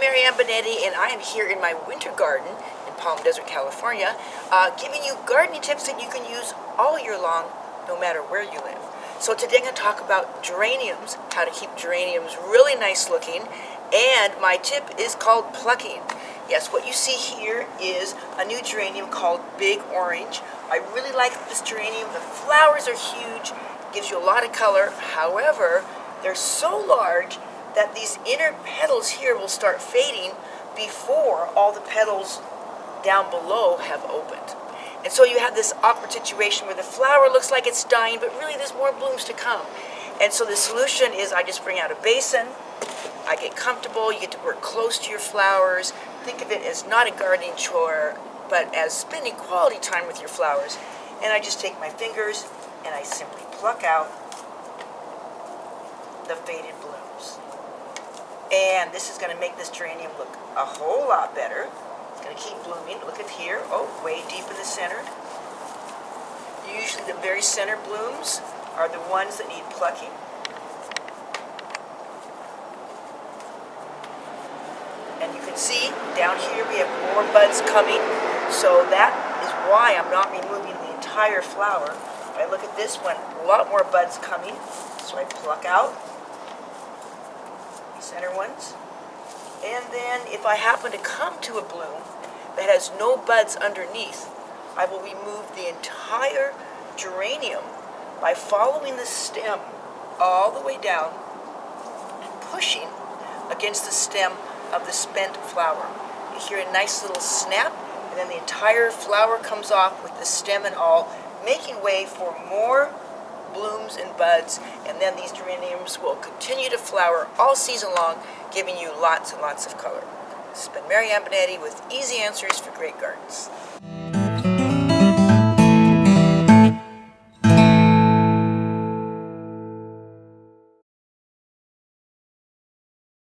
Marianne Binetti, and I am here in my winter garden in Palm Desert, California, giving you gardening tips that you can use all year long, no matter where you live. So today I'm going to talk about geraniums, how to keep geraniums really nice looking, and my tip is called plucking. Yes, what you see here is a new geranium called Big Orange. I really like this geranium. The flowers are huge, gives you a lot of color. However, they're so large that these inner petals here will start fading before all the petals down below have opened. And so you have this awkward situation where the flower looks like it's dying, but really there's more blooms to come. And so the solution is I just bring out a basin, I get comfortable, you get to work close to your flowers. Think of it as not a gardening chore, but as spending quality time with your flowers. And I just take my fingers and I simply pluck out the faded blooms. And this is going to make this geranium look a whole lot better. It's going to keep blooming. Look at here. Oh, way deep in the center. Usually the very center blooms are the ones that need plucking. And you can see down here we have more buds coming. So that is why I'm not removing the entire flower. If I look at this one, a lot more buds coming. So I pluck out center ones, and then if I happen to come to a bloom that has no buds underneath, I will remove the entire geranium by following the stem all the way down and pushing against the stem of the spent flower. You hear a nice little snap, and then the entire flower comes off with the stem and all, making way for more blooms and buds, and then these geraniums will continue to flower all season long, giving you lots and lots of color. This has been Marianne Binetti with easy answers for great gardens.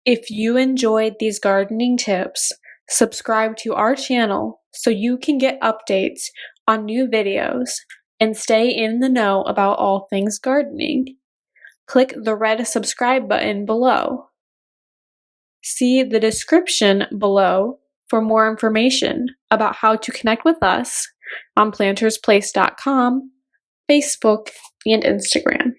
If you enjoyed these gardening tips, subscribe to our channel so you can get updates on new videos and stay in the know about all things gardening. Click the red subscribe button below. See the description below for more information about how to connect with us on plantersplace.com, Facebook, and Instagram.